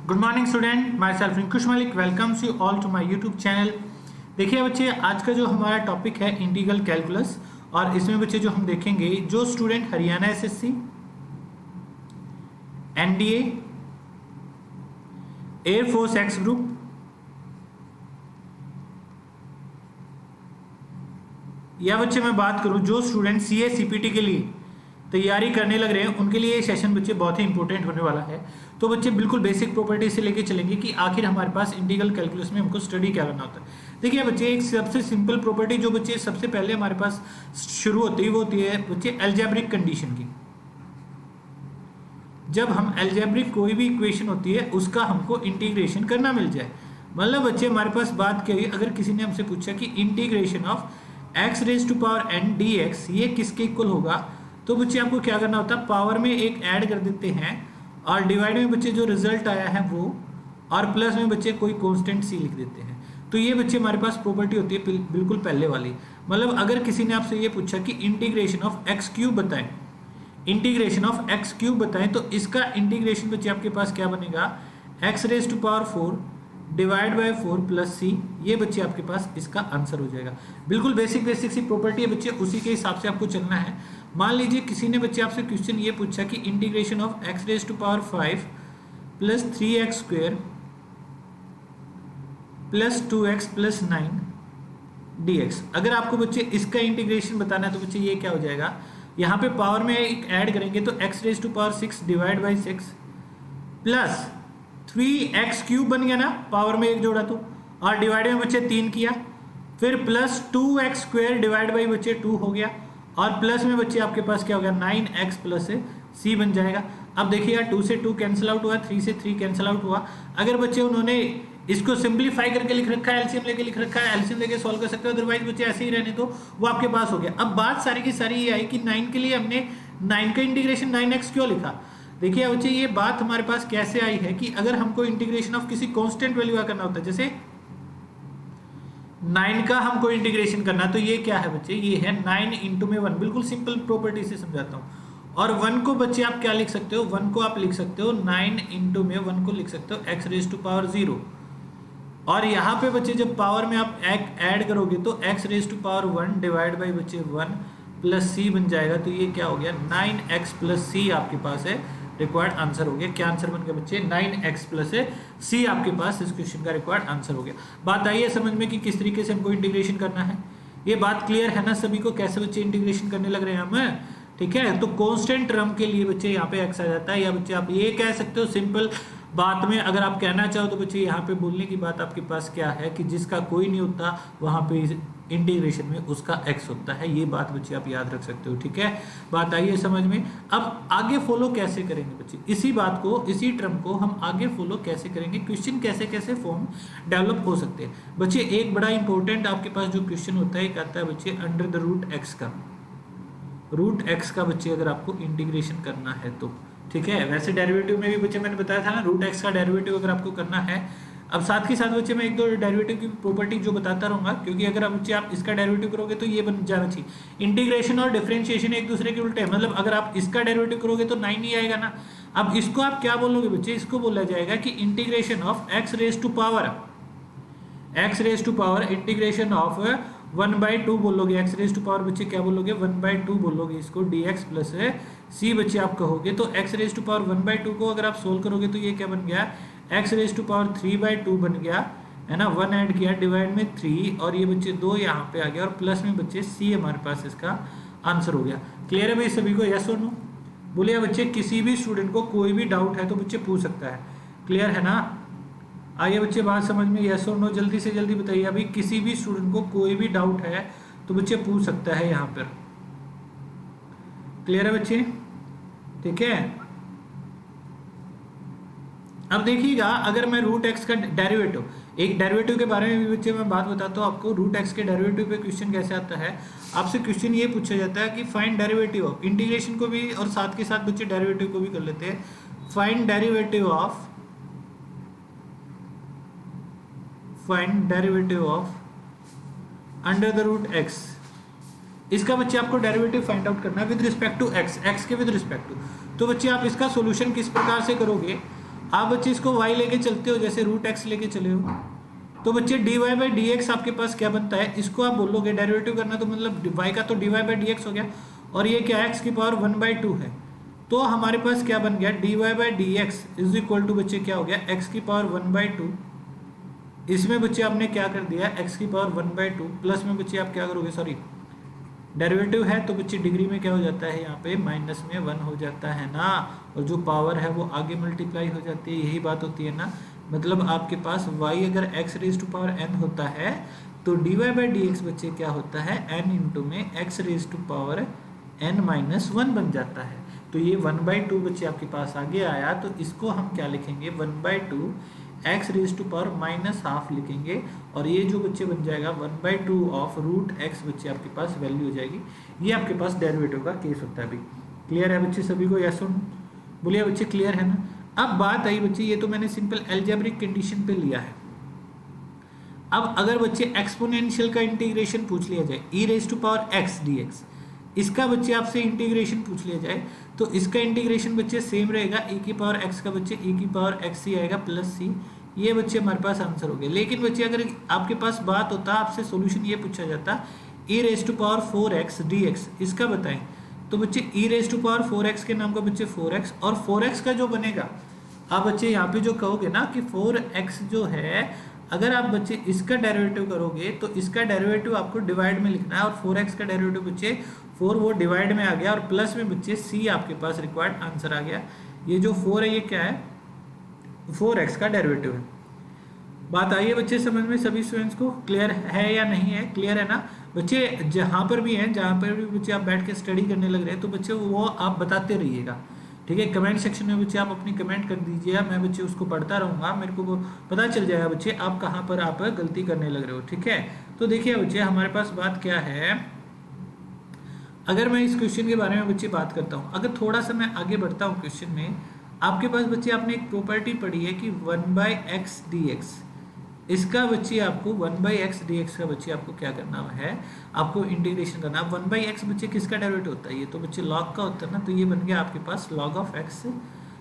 Good morning student, myself Rinkush Malik welcomes you all to my YouTube channel. देखिए बच्चे, आज का जो हमारा टॉपिक है इंटीग्रल कैलकुलस, और इसमें बच्चे जो हम देखेंगे, जो student Haryana SSC, NDA, air force x group, या बच्चे मैं बात करूं जो स्टूडेंट सीए सीपीटी के लिए तैयारी करने लग रहे हैं, उनके लिए ये सेशन बच्चे बहुत ही इंपॉर्टेंट होने वाला है। तो बच्चे बिल्कुल बेसिक प्रॉपर्टी से लेके चलेंगे कि आखिर हमारे पास इंटीग्रल कैलकुलस में हमको स्टडी क्या करना होता है। देखिए बच्चे, एक सबसे सिंपल प्रॉपर्टी जो बच्चे सबसे पहले हमारे पास शुरू होती है वो होती है बच्चे अलजेब्रिक कंडीशन की। जब हम अलजेब्रिक कोई भी इक्वेशन होती है उसका हमको इंटीग्रेशन करना मिल जाए, मतलब बच्चे हमारे पास बात करी, अगर किसी ने हमसे पूछा कि integration of X raise to power N D X ये किसके इक्वल होगा, तो बच्चे आपको क्या करना होता है, पावर में एक ऐड कर देते हैं और डिवाइड में बच्चे जो रिजल्ट आया है वो, और प्लस में बच्चे कोई कांस्टेंट सी लिख देते हैं। तो ये बच्चे हमारे पास प्रॉपर्टी होती है बिल्कुल पहले वाली। मतलब अगर किसी ने आपसे ये पूछा कि इंटीग्रेशन ऑफ एक्स क्यूब बताएं, इंटीग्रेशन ऑफ एक्स क्यूब बताएं, तो इसका इंटीग्रेशन बच्चे आपके पास क्या बनेगा, x raise to power 4 divide by 4 plus c. ये बच्चे आपके पास इसका आंसर हो जाएगा। बिल्कुल बेसिक सी प्रॉपर्टी है बच्चे, उसी के हिसाब से आपको चलना है। मान लीजिए किसी ने बच्चे आपसे क्वेश्चन ये पूछा कि integration of X raise to power 5 plus 3x square plus 2x plus 9 dx। अगर आपको बच्चे इसका इंटीग्रेशन बताना है तो बच्चे ये क्या हो जाएगा, यहाँ पे पावर में एक ऐड करेंगे तो x raise to power 6 divide by 6 plus 3x cube बन गया ना, पावर में एक जोड़ा तो, और डिवाइड में बच्चे 3 किया, फिर plus 2x square divide by बच्चे 2 हो गया, और प्लस में बच्चे आपके पास क्या हो गया 9x प्लस c बन जाएगा। अब देखिए यार, 2 से 2 कैंसिल आउट हुआ, 3 से 3 कैंसिल आउट हुआ। अगर बच्चे उन्होंने इसको सिंप्लीफाई करके लिख रखा है, एलसीएम लेके लिख रखा है, एलसीएम लेके सॉल्व कर सकते हो, अदरवाइज बच्चे ऐसे ही रहने तो वो आपके पास हो गया। अब बात सारी की सारी ये आई कि 9 के लिए हमने 9 का इंटीग्रेशन 9x क्यों लिखा। देखिए बच्चे, ये बात हमारे पास कैसे आई है कि अगर हमको इंटीग्रेशन ऑफ किसी कांस्टेंट वैल्यू का करना होता है, जैसे 9 का हमको इंटीग्रेशन करना, तो ये क्या है बच्चे, ये है 9 इंटू में 1। बिल्कुल सिंपल प्रॉपर्टी से समझाता हूँ। और 1 को बच्चे आप क्या लिख सकते हो, 1 को आप लिख सकते हो 9 इंटू में 1 को लिख सकते हो एक्स रेज टू पावर 0, और यहाँ पे बच्चे जब पावर में आप ऐड करोगे तो X raise to power 1 divide by बच्चे 1 प्लस सी बन जाएगा। तो ये क्या हो गया, 9x प्लस सी आपके पास है, रिक्वायर्ड आंसर हो गया। क्या आंसर बन गया बच्चे, 9x प्लस सी आपके पास इस क्वेश्चन का रिक्वायर्ड आंसर हो गया। बात आई है समझ में कि किस तरीके से हमको इंटीग्रेशन करना है। ये बात क्लियर है ना सभी को, कैसे बच्चे इंटीग्रेशन करने लग रहे हैं हम, ठीक है। तो कांस्टेंट टर्म के लिए बच्चे यहाँ पे x आ जाता है, या बच्चे आप ये कह सकते हो सिंपल बात में अगर आप कहना चाहो तो बच्चे यहाँ पे बोलने की बात आपके पास क्या है कि जिसका कोई नहीं होता वहाँ पे इंटीग्रेशन में उसका x होता है। ये बात बच्चे आप याद रख सकते हो, ठीक है। बात आई है समझ में। अब आगे फॉलो कैसे करेंगे बच्चे, इसी बात को, इसी टर्म को हम आगे फॉलो कैसे करेंगे, क्वेश्चन कैसे कैसे फॉर्म डेवलप हो सकते हैं बच्चे। एक बड़ा इंपॉर्टेंट आपके पास जो क्वेश्चन होता है एक आता है बच्चे अंडर द रूट एक्स का, रूट एक्स का बच्चे अगर आपको इंटीग्रेशन करना है तो, ठीक है। वैसे डेरिवेटिव में भी बच्चे मैंने बताया था ना, रूट एक्स का डेरिवेटिव अगर आपको करना है। अब साथ के साथ बच्चे मैं एक दो डेरिवेटिव की प्रॉपर्टी जो बताता रहूंगा, क्योंकि अगर अब बच्चे आप इसका डेरिवेटिव करोगे तो ये बन जाना चाहिए। इंटीग्रेशन और डिफरेंशिएशन एक दूसरे के उल्टे है, मतलब अगर आप इसका डेरिवेटिव करोगे तो 9 ही आएगा ना। अब इसको आप क्या बोलोगे बच्चे, इसको बोला जाएगा कि integration of X raise to power, X raise to power integration of 1/2 बोलोगे, एक्स रेज टू पावर बच्चे क्या बोलोगे 1/2 बोलोगे इसको, dx प्लस सी बच्चे आप कहोगे। तो एक्स रेज टू पावर 1/2 को अगर आप सोल्व करोगे तो ये क्या बन गया, एक्स रेज टू पावर 3/2 बन गया, है ना। 1 ऐड किया, डिवाइड में 3, और ये बच्चे 2 यहाँ पे आ गया, और प्लस में बच्चे सी हमारे पास इसका आंसर हो गया। क्लियर है भाई सभी को, यस और नो बोलिए बच्चे। किसी भी स्टूडेंट को कोई भी डाउट है तो बच्चे पूछ सकता है, क्लियर है ना। आइए बच्चे बात समझ में, यस और नो जल्दी से जल्दी बताइए। अभी किसी भी स्टूडेंट को कोई भी डाउट है तो बच्चे पूछ सकता है यहाँ पर, क्लियर है बच्चे, ठीक है। अब देखिएगा, अगर मैं रूट एक्स का डेरिवेटिव, एक डेरिवेटिव के बारे में भी बच्चे मैं बात बताता हूँ आपको। रूट एक्स के डेरिवेटिव पे क्वेश्चन कैसे आता है, आपसे क्वेश्चन ये पूछा जाता है कि फाइंड डेरिवेटिव ऑफ, इंटीग्रेशन को भी और साथ के साथ बच्चे डेरिवेटिव को भी कर लेते हैं। Find derivative of, find derivative of under the root X. इसका बच्चे आपको डेरिवेटिव फाइंड आउट करना है with respect to X, X के विद रिस्पेक्ट टू। तो बच्चे आप इसका सॉल्यूशन किस प्रकार से करोगे, आप बच्चे इसको y लेके चलते हो, जैसे रूट एक्स लेके चले हो, तो बच्चे dy बाई डी एक्स आपके पास क्या बनता है, इसको आप बोलोगे डेरिवेटिव करना, तो मतलब y का तो dy बाई डी एक्स हो गया, और ये क्या है x की पावर 1/2 है, तो हमारे पास क्या बन गया, dy बाई D X is equal to बच्चे क्या हो गया, x की पावर 1/2। इसमें बच्चे आपने क्या कर दिया, x की पावर 1/2 प्लस में बच्चे आप क्या करोगे, सॉरी डेरिवेटिव है तो बच्चे डिग्री में क्या हो जाता है, यहाँ पे माइनस में 1 हो जाता है ना, और जो पावर है वो आगे मल्टीप्लाई हो जाती है, यही बात होती है ना। मतलब आपके पास y अगर x raise to power n होता है तो dy बाई डी एक्स बच्चे क्या होता है, n इंटू में x raise to power n minus 1 बन जाता है। तो ये 1/2 बच्चे आपके पास आगे आया, तो इसको हम क्या लिखेंगे, 1/2 x raise to power minus half लिखेंगे, और ये जो बच्चे बन जाएगा 1/2 ऑफ रूट x बच्चे आपके पास वैल्यू हो जाएगी। ये आपके पास डेरिवेटिव का केस होता है। अभी क्लियर है बच्चे सभी को, यस बोलिए बच्चे, क्लियर है ना। अब बात आई बच्चे, ये तो मैंने सिंपल अलजेब्रिक कंडीशन पे लिया है। अब अगर बच्चे एक्सपोनेंशियल का इंटीग्रेशन पूछ लिया जाए, e raise to power x dx, इसका बच्चे आपसे इंटीग्रेशन पूछ लिया जाए, तो इसका इंटीग्रेशन बच्चे सेम रहेगा, e की पावर x का बच्चे e की पावर x ही आएगा प्लस c। ये बच्चे हमारे पास आंसर हो गए। लेकिन बच्चे अगर आपके पास बात होता, आपसे सॉल्यूशन ये पूछा जाता, e raise to power 4x dx, इसका बताएं, तो बच्चे e raise to power 4x के नाम का बच्चे 4x, और 4x का जो बनेगा, आप बच्चे यहाँ पे जो कहोगे ना कि 4x जो है, अगर आप बच्चे इसका डेरिवेटिव करोगे तो इसका डेरिवेटिव आपको डिवाइड में लिखना है, और 4x का डेरिवेटिव बच्चे 4 वो डिवाइड में आ गया, और प्लस में बच्चे c आपके पास रिक्वायर्ड आंसर आ गया। ये जो 4 है ये क्या है, 4x का डेरिवेटिव है। बात आई है बच्चे समझ में, सभी स्टूडेंट्स को क्लियर है या नहीं है, क्लियर है ना बच्चे। जहाँ पर भी हैं, जहाँ पर भी बच्चे आप बैठ के स्टडी करने लग रहे हैं, तो बच्चे वो आप बताते रहिएगा, ठीक है। कमेंट सेक्शन में बच्चे आप अपनी कमेंट कर दीजिएगा, मैं बच्चे उसको पढ़ता रहूँगा, मेरे को पता चल जाएगा बच्चे आप कहाँ पर आप गलती करने लग रहे हो, ठीक है। तो देखिए बच्चे हमारे पास बात क्या है, अगर मैं इस क्वेश्चन के बारे में बच्चे बात करता हूँ, अगर थोड़ा सा मैं आगे बढ़ता हूँ क्वेश्चन में, आपके पास बच्चे आपने एक प्रॉपर्टी पढ़ी है कि 1/x dx, इसका बच्चे आपको 1/x dx का बच्चे आपको क्या करना है, आपको इंटीग्रेशन करना है। 1/x बच्चे किसका डेरिवेटिव होता है, ये तो बच्चे log का होता है ना, तो ये बन गया आपके पास log ऑफ x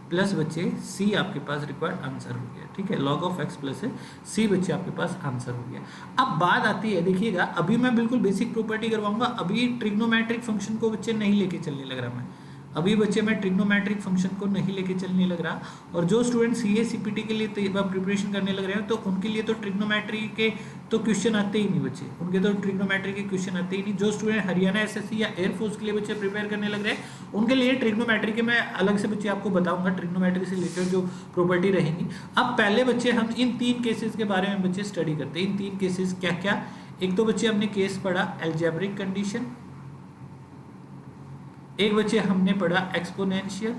प्लस बच्चे c आपके पास रिक्वायर्ड आंसर हो गया, ठीक है। log of x plus c बच्चे आपके पास आंसर हो गया। अब बात आती है, देखिएगा अभी मैं बिल्कुल बेसिक प्रॉपर्टी करवाऊंगा, अभी ट्रिग्नोमेट्रिक फंक्शन को बच्चे नहीं लेके चलने लग रहा मैं, अभी बच्चे मैं ट्रिग्नोमेट्रिक फंक्शन को नहीं लेके चलने लग रहा। और जो स्टूडेंट सीए सीपीटी के लिए प्रिपरेशन करने लग रहे हैं, तो उनके लिए तो ट्रिग्नोमेट्री के तो क्वेश्चन आते ही नहीं बच्चे, उनके तो ट्रिग्नोमेट्री के क्वेश्चन आते ही नहीं। जो स्टूडेंट हरियाणा एसएससी या एयरफोर्स के लिए बच्चे प्रिपेयर करने लग रहे हैं, उनके लिए ट्रिग्नोमेट्री के मैं अलग से बच्चे आपको बताऊंगा, ट्रिग्नोमेट्री से रिलेटेड जो प्रॉपर्टी रहेंगी। अब पहले बच्चे हम इन 3 केसेस के बारे में बच्चे स्टडी करते हैं। इन 3 केसेस क्या क्या, एक तो बच्चे हमने केस पढ़ा अलजेब्रिक कंडीशन, एक बच्चे हमने पढ़ा एक्सपोनेंशियल,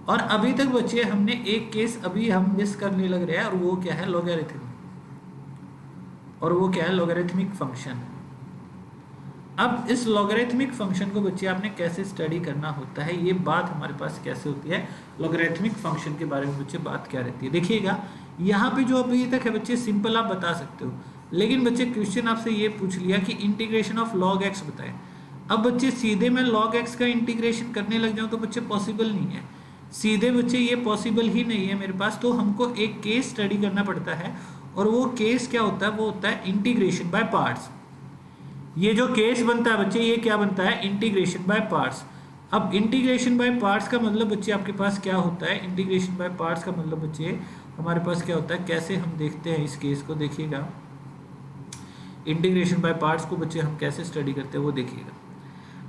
और अभी तक बच्चे हमने एक केस अभी हम मिस करने लग रहे हैं, और वो क्या है लॉगरिथम, और वो क्या है लॉगरिथमिक फंक्शन। अब इस लॉगरिथमिक फंक्शन को बच्चे आपने कैसे स्टडी करना होता है, ये बात हमारे पास कैसे होती है, लॉगरिथमिक फंक्शन के बारे में बच्चे बात क्या रहती है। देखिएगा यहाँ पे जो अभी तक है बच्चे सिंपल आप बता सकते हो, लेकिन बच्चे क्वेश्चन आपसे ये पूछ लिया कि इंटीग्रेशन ऑफ लॉग एक्स बताएं। अब बच्चे सीधे मैं log x का इंटीग्रेशन करने लग जाऊं तो बच्चे पॉसिबल नहीं है, सीधे बच्चे ये पॉसिबल ही नहीं है मेरे पास, तो हमको एक केस स्टडी करना पड़ता है, और वो केस क्या होता है, वो होता है इंटीग्रेशन बाय पार्ट्स। ये जो केस बनता है बच्चे, ये क्या बनता है, इंटीग्रेशन बाय पार्ट्स। अब इंटीग्रेशन बाय पार्ट्स का मतलब बच्चे आपके पास क्या होता है, इंटीग्रेशन बाय पार्ट्स का मतलब बच्चे हमारे पास क्या होता है, कैसे हम देखते हैं इस केस को, देखिएगा इंटीग्रेशन बाय पार्ट्स को बच्चे हम कैसे स्टडी करते हैं वो देखिएगा।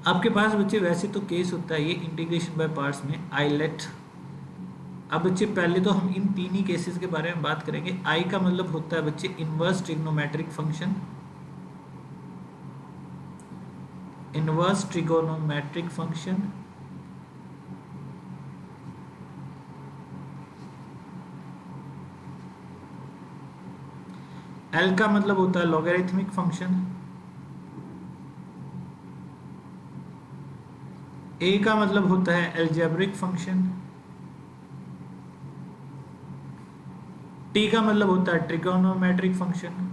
आपके पास बच्चे वैसे तो केस होता है ये इंटीग्रेशन बाय पार्ट्स में आईलेट। अब बच्चे पहले तो हम इन 3 ही केसेस के बारे में बात करेंगे। आई का मतलब होता है बच्चे inverse trigonometric function, inverse trigonometric function, L का मतलब होता है लॉगरिथमिक फंक्शन, ए का मतलब होता है अलजेब्रिक फंक्शन, टी का मतलब होता है ट्रिगोनोमेट्रिक फंक्शन,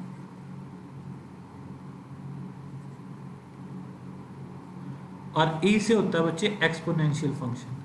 और ई से होता है बच्चे एक्सपोनेंशियल फंक्शन।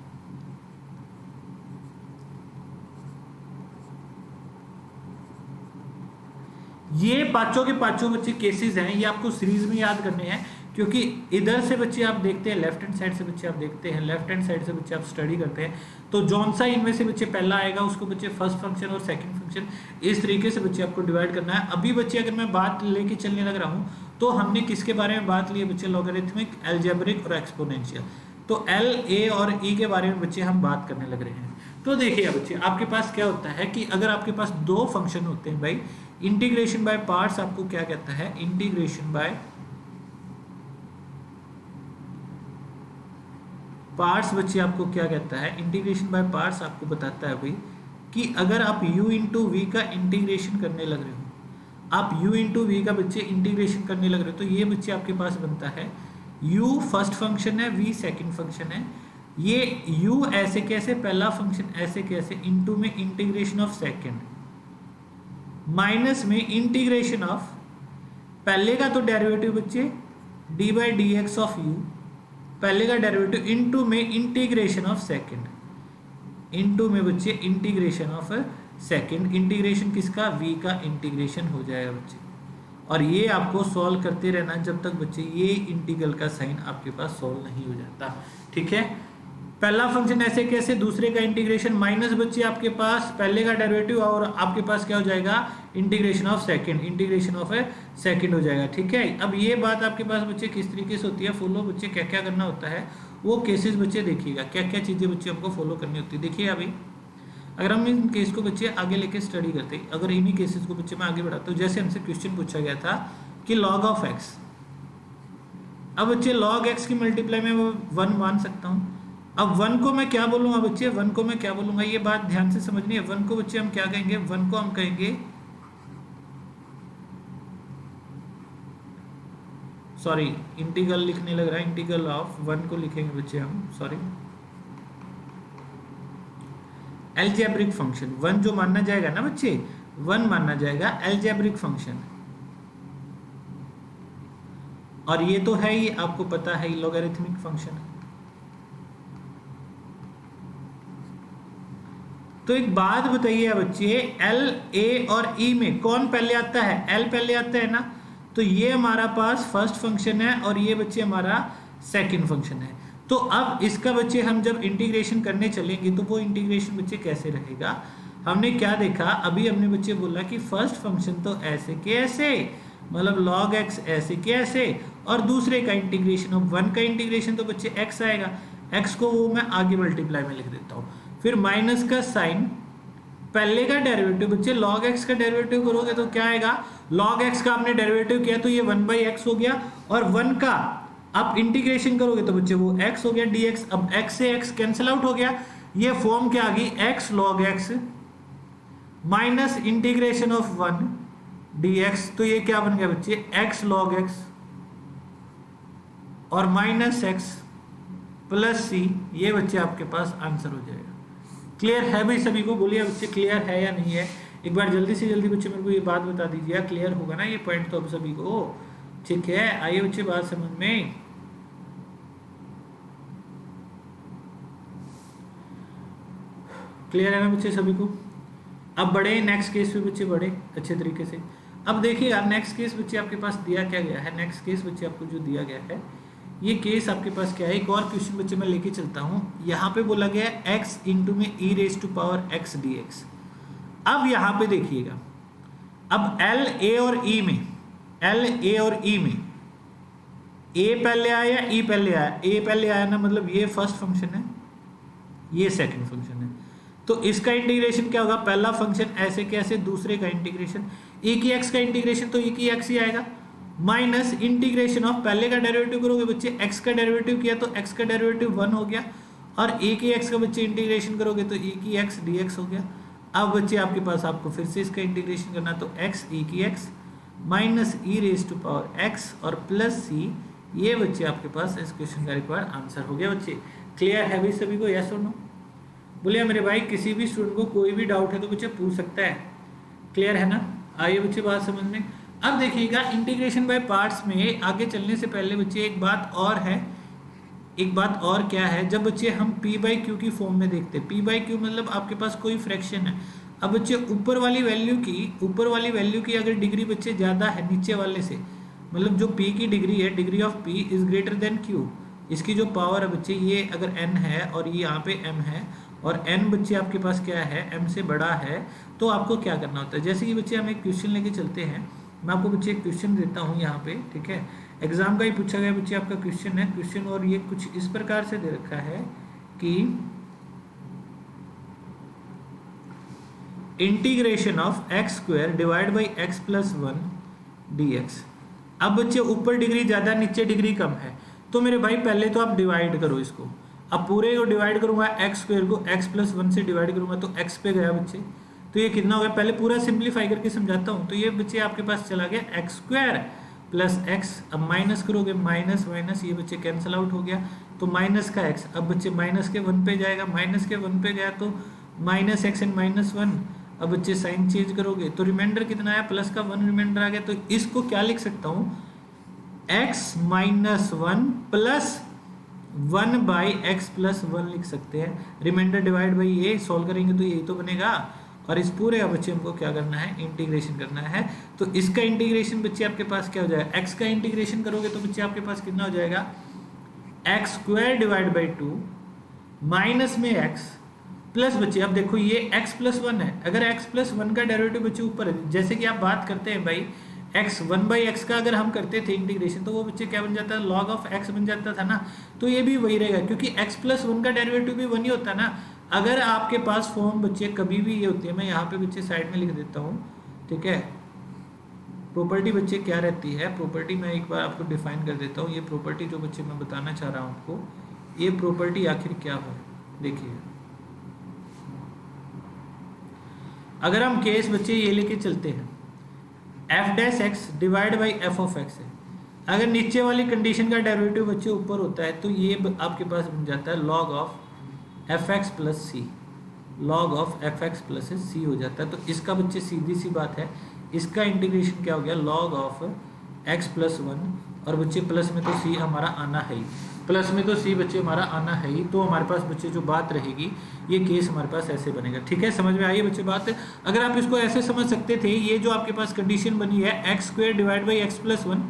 ये पांचों के पांचों बच्चे केसेस हैं, ये आपको सीरीज में याद करने हैं, क्योंकि इधर से बच्चे आप देखते हैं, लेफ्ट हैंड साइड से बच्चे आप देखते हैं, लेफ्ट हैंड साइड से बच्चे आप स्टडी करते हैं, तो जौन सा इनमें से बच्चे पहला आएगा उसको बच्चे फर्स्ट फंक्शन और सेकंड फंक्शन इस तरीके से बच्चे आपको डिवाइड करना है। अभी बच्चे अगर मैं बात लेके चलने लग रहा हूँ तो हमने किसके बारे में बात ली है बच्चे, लॉगरिथमिक, अलजेब्रिक और एक्सपोनेंशियल। तो एल, ए और ई के बारे में बच्चे हम बात करने लग रहे हैं। तो देखिए बच्चे आपके पास क्या होता है कि अगर आपके पास दो फंक्शन होते हैं भाई, इंटीग्रेशन बाय पार्ट्स आपको क्या कहता है, इंटीग्रेशन बाय पार्ट्स बच्चे आपको क्या कहता है, इंटीग्रेशन बाय पार्ट्स आपको बताता है भाई कि अगर आप u इंटू वी का इंटीग्रेशन करने लग रहे हो, आप u इंटू वी का बच्चे इंटीग्रेशन करने लग रहे हो, तो ये बच्चे आपके पास बनता है u फर्स्ट फंक्शन है, v सेकंड फंक्शन है, ये u ऐसे कैसे, पहला फंक्शन ऐसे कैसे, इंटू में इंटीग्रेशन ऑफ सेकंड, माइनस में इंटीग्रेशन ऑफ पहले का तो डेरिवेटिव बच्चे d by D x of u, पहले का डेरिवेटिव, इंटू में इंटीग्रेशन ऑफ सेकंड, इंटू में बच्चे इंटीग्रेशन ऑफ सेकंड, इंटीग्रेशन किसका, v का इंटीग्रेशन हो जाएगा बच्चे। और ये आपको सॉल्व करते रहना जब तक बच्चे ये इंटीग्रल का साइन आपके पास सॉल्व नहीं हो जाता, ठीक है। पहला फंक्शन ऐसे कैसे, दूसरे का इंटीग्रेशन, माइनस बच्चे आपके पास पहले का डेरिवेटिव और आपके पास क्या हो जाएगा, integration of second, integration of second हो जाएगा, ठीक है। अब ये बात आपके पास बच्चे किस तरीके से होती है, फॉलो बच्चे क्या क्या करना होता है वो केसेस बच्चे देखिएगा, क्या क्या चीज़ें बच्चे हमको फॉलो करनी होती है। देखिए अभी अगर हम इन केस को बच्चे आगे लेके स्टडी करते हैं, अगर इन्हीं केसेस को बच्चे मैं आगे बढ़ाता हूँ, जैसे हमसे क्वेश्चन पूछा गया था कि लॉग ऑफ एक्स, अब बच्चे लॉग एक्स की मल्टीप्लाई में वो 1 मान सकता हूँ। अब 1 को मैं क्या बोलूँगा बच्चे, 1 को मैं क्या बोलूँगा, ये बात ध्यान से समझनी है। 1 को बच्चे हम क्या कहेंगे, 1 को हम कहेंगे, सॉरी इंटीग्रल लिखने लग रहा है, इंटीग्रल ऑफ 1 को लिखेंगे बच्चे हम, सॉरी अलजेब्रिक फंक्शन। 1 जो मानना जाएगा ना बच्चे, 1 मानना जाएगा अलजेब्रिक फंक्शन, और ये तो है ही आपको पता है लॉगरिथमिक फंक्शन। तो एक बात बताइए बच्चे, एल, ए और ई में कौन पहले आता है, एल पहले आता है ना, तो ये हमारा पास फर्स्ट फंक्शन है और ये बच्चे हमारा सेकंड फंक्शन है। तो अब इसका बच्चे हम जब इंटीग्रेशन करने चलेंगे तो वो इंटीग्रेशन बच्चे कैसे रहेगा, हमने क्या देखा अभी, हमने बच्चे बोला कि फर्स्ट फंक्शन तो ऐसे के ऐसे, मतलब log x ऐसे के ऐसे, और दूसरे का इंटीग्रेशन ऑफ 1 का इंटीग्रेशन तो बच्चे x आएगा, x को वो मैं आगे मल्टीप्लाई में लिख देता हूँ, फिर माइनस का साइन, पहले का डेरिवेटिव बच्चे log x का डेरिवेटिव करोगे तो क्या आएगा, log x का आपने डेरिवेटिव किया तो ये 1/x हो गया, और 1 का आप इंटीग्रेशन करोगे तो बच्चे वो x हो गया dx। अब x से x कैंसिल आउट हो गया, ये फॉर्म क्या आ गई, x log x minus integration of 1 dx, तो ये क्या बन गया बच्चे, x log x और माइनस x प्लस c, ये बच्चे आपके पास आंसर हो जाएगा। क्लियर है भाई सभी को, बोलिए बच्चे क्लियर है या नहीं है, एक बार जल्दी से जल्दी बच्चे मेरे को ये बात बता दीजिए, क्लियर होगा ना ये पॉइंट तो अब सभी को, ठीक है। आइए बच्चे बात समझ में, क्लियर है ना बच्चे सभी को। अब बढ़े नेक्स्ट केस पे बच्चे, बढ़े अच्छे तरीके से। अब देखिएगा नेक्स्ट केस बच्चे आपके पास दिया क्या गया है, नेक्स्ट केस बच्चे आपको जो दिया गया है, ये केस आपके पास क्या है, एक और क्वेश्चन बच्चे मैं लेके चलता हूँ। यहाँ पे बोला गया है x इंटू में e raise to power x dx। अब यहाँ पे देखिएगा, अब L, A और E में, L, A और E में A पहले आया या E पहले आया, A पहले आया ना, मतलब ये फर्स्ट फंक्शन है, ये सेकंड फंक्शन है, तो इसका इंटीग्रेशन क्या होगा, पहला फंक्शन ऐसे कैसे, दूसरे का इंटीग्रेशन, e की x का इंटीग्रेशन तो e की x ही आएगा, माइनस इंटीग्रेशन ऑफ पहले का डेरिवेटिव करोगे बच्चे, x का डेरिवेटिव किया तो x का डेरिवेटिव 1 हो गया, और e की x का बच्चे इंटीग्रेशन करोगे तो e की x dx हो गया। अब बच्चे आपके पास आपको फिर से इसका इंटीग्रेशन करना, तो x e की x minus e raise to power x और प्लस c, ये बच्चे आपके पास इस क्वेश्चन का रिक्वायर्ड आंसर हो गया। बच्चे क्लियर है भाई सभी को, यस और नो, बोलिए मेरे भाई। किसी भी स्टूडेंट को कोई भी डाउट है तो बच्चे पूछ सकता है, क्लियर है ना। आइए बच्चे बात समझ में। अब देखिएगा इंटीग्रेशन बाय पार्ट्स में आगे चलने से पहले बच्चे एक बात और है, एक बात और क्या है, जब बच्चे हम p बाई क्यू की फॉर्म में देखते हैं, p बाई क्यू मतलब आपके पास कोई फ्रैक्शन है, अब बच्चे ऊपर वाली वैल्यू की अगर डिग्री बच्चे ज़्यादा है नीचे वाले से, मतलब जो p की डिग्री है, degree of p is greater than q, इसकी जो पावर है बच्चे ये अगर n है और ये यहाँ पे m है और n बच्चे आपके पास क्या है, m से बड़ा है, तो आपको क्या करना होता है। जैसे कि बच्चे हम एक क्वेश्चन लेके चलते हैं, मैं आपको बच्चे एक क्वेश्चन देता हूँ यहाँ पे, ठीक है, एग्जाम का ही पूछा गया बच्चे आपका क्वेश्चन है क्वेश्चन, और ये कुछ इस प्रकार से दे रखा है कि integration of x square divide by x plus 1 dx। अब बच्चे ऊपर डिग्री ज़्यादा नीचे डिग्री कम है, तो मेरे भाई पहले तो आप डिवाइड करो इसको। अब पूरे को डिवाइड करूंगा, एक्स स्क्वायर को एक्स प्लस 1 से डिवाइड करूंगा तो एक्स पे गया बच्चे, तो ये कितना हो गया, पहले पूरा सिंप्लीफाई करके समझाता हूँ। तो ये बच्चे आपके पास चला गया एक्स स्क्वायर प्लस एक्स, अब माइनस करोगे माइनस माइनस, ये बच्चे कैंसिल आउट हो गया, तो माइनस का एक्स, अब बच्चे माइनस के 1 पे जाएगा, माइनस के 1 पे गया तो माइनस एक्स एंड माइनस 1, अब बच्चे साइन चेंज करोगे तो रिमाइंडर कितना आया, प्लस का 1 रिमाइंडर आ गया। तो इसको क्या लिख सकता हूँ, x minus 1 plus 1 by x plus 1 लिख सकते हैं। रिमाइंडर डिवाइड बाई ये सॉल्व करेंगे तो यही तो बनेगा, और इस पूरे का बच्चे हमको क्या करना है, इंटीग्रेशन करना है। तो इसका इंटीग्रेशन बच्चे आपके पास क्या हो जाएगा, x का इंटीग्रेशन करोगे तो बच्चे आपके पास कितना हो जाएगा, x square divide by 2 minus में x प्लस बच्चे, अब देखो ये x प्लस 1 है, अगर x प्लस 1 का डेरिवेटिव बच्चे ऊपर है, जैसे कि आप बात करते हैं भाई x 1 बाई एक्स का अगर हम करते थे इंटीग्रेशन, तो वो बच्चे क्या बन जाता है, लॉग ऑफ x बन जाता था ना, तो ये भी वही रहेगा क्योंकि x प्लस 1 का डेरिवेटिव भी 1 ही होता है ना। अगर आपके पास फॉर्म बच्चे कभी भी ये होती है, मैं यहाँ पे बच्चे साइड में लिख देता हूँ, ठीक है, प्रॉपर्टी बच्चे क्या रहती है, प्रॉपर्टी मैं एक बार आपको डिफाइन कर देता हूँ। ये प्रॉपर्टी जो बच्चे मैं बताना चाह रहा हूँ आपको, ये प्रॉपर्टी आखिर क्या हो, देखिए अगर हम केस बच्चे ये लेके चलते हैं, F dash x divide by f of x है, अगर नीचे वाली कंडीशन का डेरिवेटिव बच्चे ऊपर होता है तो ये आपके पास बन जाता है log of f x plus c, log of f x plus c हो जाता है। तो इसका बच्चे सीधी सी बात है, इसका इंटीग्रेशन क्या हो गया, लॉग ऑफ एक्स प्लस 1, और बच्चे प्लस में तो सी हमारा आना है ही, प्लस में तो सी बच्चे हमारा आना है ही, तो हमारे पास बच्चे जो बात रहेगी ये केस हमारे पास ऐसे बनेगा। ठीक है, समझ में आई है बच्चे बात। अगर आप इसको ऐसे समझ सकते थे, ये जो आपके पास कंडीशन बनी है x square divide by x plus 1,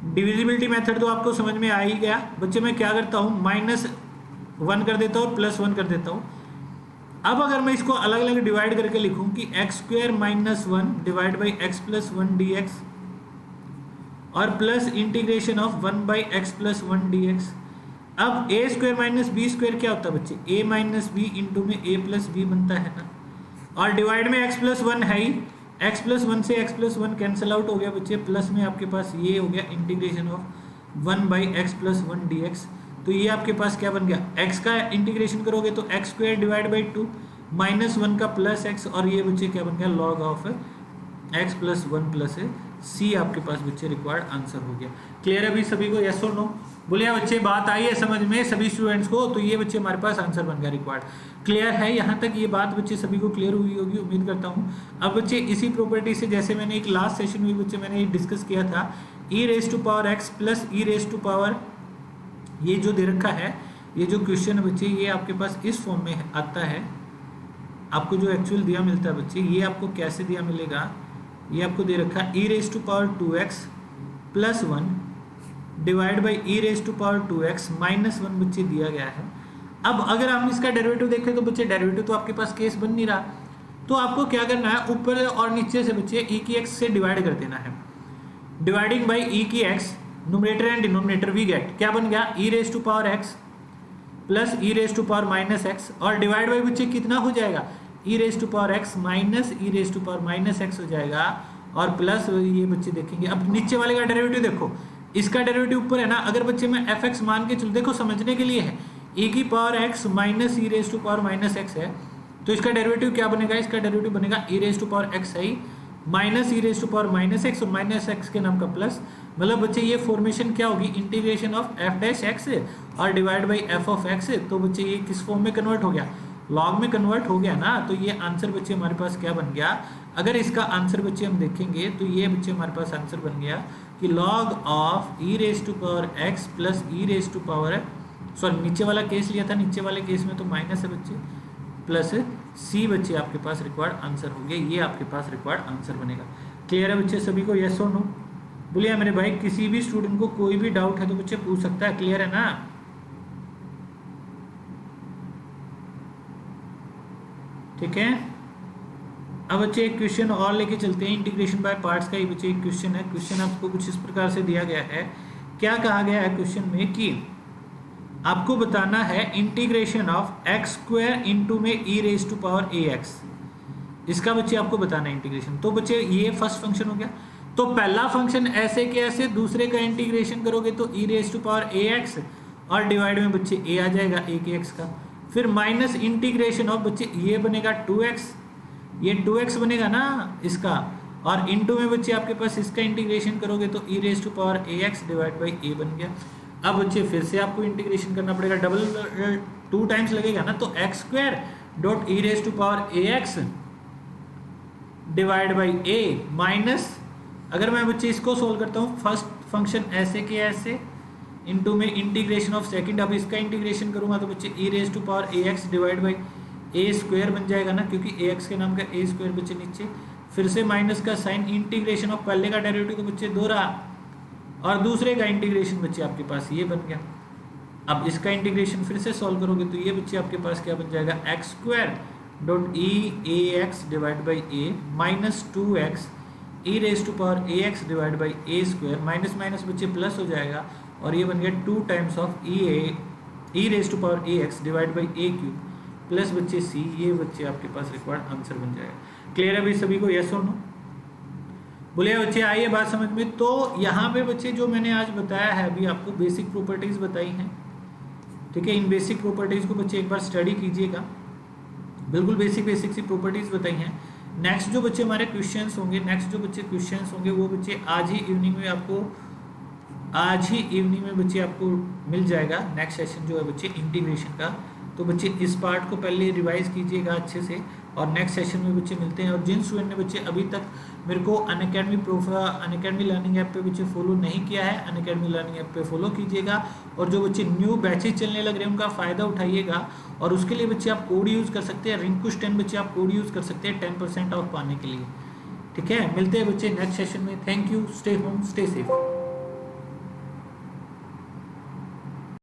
divisibility method तो आपको समझ में आ ही गया बच्चे। मैं क्या करता हूँ, -1 कर देता हूँ और +1 कर देता हूँ। अब अगर मैं इसको अलग अलग डिवाइड करके लिखूं कि x square minus 1 divide by x plus 1 d x और plus integration of 1 by x plus 1 d x. अब a square minus b square क्या होता है बच्चे, ए माइनस बी इंटू में ए प्लस बी बनता है ना, और डिवाइड में एक्स प्लस 1 है ही, एक्स प्लस 1 से एक्स प्लस 1 कैंसिल आउट हो गया बच्चे, प्लस में आपके पास ये हो गया integration of 1 by x plus 1 d x. तो ये आपके पास क्या बन गया, x का इंटीग्रेशन करोगे तो एक्स स्क्वायर डिवाइड बाई 2 -1 का प्लस x, और ये बच्चे क्या बन गया, log of x plus 1 plus c आपके पास बच्चे रिक्वायर्ड आंसर हो गया। क्लियर है अभी सभी को, यस और नो बोलिए बच्चे, बात आई है समझ में सभी स्टूडेंट्स को। तो ये बच्चे हमारे पास आंसर बन गया रिक्वायर्ड। क्लियर है यहाँ तक, ये बात बच्चे सभी को क्लियर हुई होगी उम्मीद करता हूँ। अब बच्चे इसी प्रॉपर्टी से, जैसे मैंने एक लास्ट सेशन में बच्चे मैंने डिस्कस किया था, e raise to power x plus e raise to power, ये जो दे रखा है, ये जो क्वेश्चन है बच्चे, ये आपके पास इस फॉर्म में आता है। आपको जो एक्चुअल दिया मिलता है बच्चे, ये आपको कैसे दिया मिलेगा, ये आपको दे रखा है e raise to power 2x plus 1 divide by e raise to power 2x minus 1 बच्चे दिया गया है। अब अगर हम इसका डेरिवेटिव देखें तो बच्चे डेरिवेटिव तो आपके पास केस बन नहीं रहा, तो आपको क्या करना है, ऊपर और नीचे से बच्चे e की x से डिवाइड कर देना है। डिवाइडिंग बाई e की x, numerator and denominator we get क्या बन गया, e raise to power x plus e raise to power minus x, और डिवाइड बाई बच्चे कितना हो जाएगा, e raise to power x minus e raise to power minus x हो जाएगा, और प्लस ये बच्चे देखेंगे। अब नीचे वाले का डेरिवेटिव देखो, इसका डेरिवेटिव ऊपर है ना, अगर बच्चे मैं fx मान के चलो, देखो समझने के लिए है, e की power x minus e raise to power minus x है, तो इसका डेरिवेटिव क्या बनेगा, इसका डेरिवेटिव बनेगा e raise to power x है minus E raise to power minus X, और माइनस एक्स के नाम का प्लस, मतलब बच्चे ये फॉर्मेशन क्या होगी, integration of f dash x और divide by f of x. तो बच्चे ये किस फॉर्म में कन्वर्ट हो गया, लॉग में कन्वर्ट हो गया ना। तो ये आंसर बच्चे हमारे पास क्या बन गया, अगर इसका आंसर बच्चे हम देखेंगे तो ये बच्चे हमारे पास आंसर बन गया कि log of E raise to power X plus E raise to power, sorry नीचे वाला केस लिया था, नीचे वाले केस में तो माइनस है बच्चे, प्लस सी बच्चे आपके पास रिक्वायर्ड आंसर हो गया। ये आपके पास रिक्वायर्ड आंसर बनेगा। क्लियर है बच्चे सभी को, यस और नो? बोलिए मेरे भाई, किसी भी स्टूडेंट को कोई भी डाउट है तो बच्चे पूछ सकता है। क्लियर है ना? ठीक है। अब बच्चे एक क्वेश्चन और लेके चलते हैं, इंटीग्रेशन बाय पार्ट्स का। ये बच्चे एक क्वेश्चन है। क्वेश्चन आपको कुछ इस प्रकार से दिया गया है। क्या कहा गया है क्वेश्चन में कि आपको बताना है integration of x square into में e raise to power a x. इसका बच्चे आपको बताना है इंटीग्रेशन। तो बच्चे ये फर्स्ट फंक्शन हो गया। तो पहला फंक्शन ऐसे के ऐसे, दूसरे का इंटीग्रेशन करोगे तो e raise to power a x और डिवाइड में बच्चे ए आ जाएगा, ए के एक्स का। फिर माइनस इंटीग्रेशन ऑफ बच्चे ये बनेगा 2x, ये 2x बनेगा ना इसका, और इनटू में बच्चे आपके पास इसका इंटीग्रेशन करोगे तो e raise to power a x divide by a बन गया। अब बच्चे फिर से आपको इंटीग्रेशन करना पड़ेगा, डबल 2 टाइम्स लगेगा ना, तो x square dot e raise to power a x divide by a minus, अगर मैं बच्चे इसको सोल्व करता हूँ, फर्स्ट फंक्शन ऐसे के ऐसे इनटू में इंटीग्रेशन ऑफ सेकंड, अब इसका इंटीग्रेशन करूंगा तो बच्चे e raise to power a x divide by a square बन जाएगा ना, क्योंकि ए एक्स के नाम का ए स्क्वायर बच्चे नीचे, फिर से माइनस का साइन, इंटीग्रेशन ऑफ पहले का डेरिवेटिव तो बच्चे 2 रहा और दूसरे का इंटीग्रेशन बच्चे आपके पास ये बन गया। अब इसका इंटीग्रेशन फिर से सॉल्व करोगे तो ये बच्चे आपके पास क्या बन जाएगा, x square dot e a x divide by a minus 2x e raise to power a x divide by a square, minus minus बच्चे प्लस हो जाएगा और ये बन गया 2 times of E raise to power a x divide by a cube plus बच्चे c. ये बच्चे आपके पास रिक्वायर्ड आंसर बन जाएगा। क्लियर है भाई सभी को, यस और नो? बोलिए बच्चे, आइए बात समझ में। तो यहाँ पे बच्चे जो मैंने आज बताया है, अभी आपको बेसिक प्रॉपर्टीज बताई हैं, ठीक है। इन बेसिक प्रॉपर्टीज को बच्चे एक बार स्टडी कीजिएगा, बिल्कुल बेसिक सी प्रॉपर्टीज बताई हैं। नेक्स्ट जो बच्चे हमारे क्वेश्चंस होंगे वो बच्चे आज ही इवनिंग में बच्चे आपको मिल जाएगा। नेक्स्ट सेशन जो है बच्चे इंटीग्रेशन का, तो बच्चे इस पार्ट को पहले रिवाइज कीजिएगा अच्छे से और नेक्स्ट सेशन में बच्चे मिलते हैं। और जिन स्टूडेंट ने बच्चे अभी तक मेरे को अनअकैडमी लर्निंग ऐप पे बच्चे फॉलो नहीं किया है, अनअकैडमी लर्निंग ऐप पे फॉलो कीजिएगा। और जो बच्चे न्यू बैचेज चलने लग रहे हैं उनका फ़ायदा उठाइएगा, और उसके लिए बच्चे आप कोड यूज़ कर सकते हैं, रिंकुश 10 बच्चे आप कोड यूज़ कर सकते हैं 10% ऑफ पाने के लिए, ठीक है। मिलते हैं बच्चे नेक्स्ट सेशन में। Thank you, stay home, stay safe.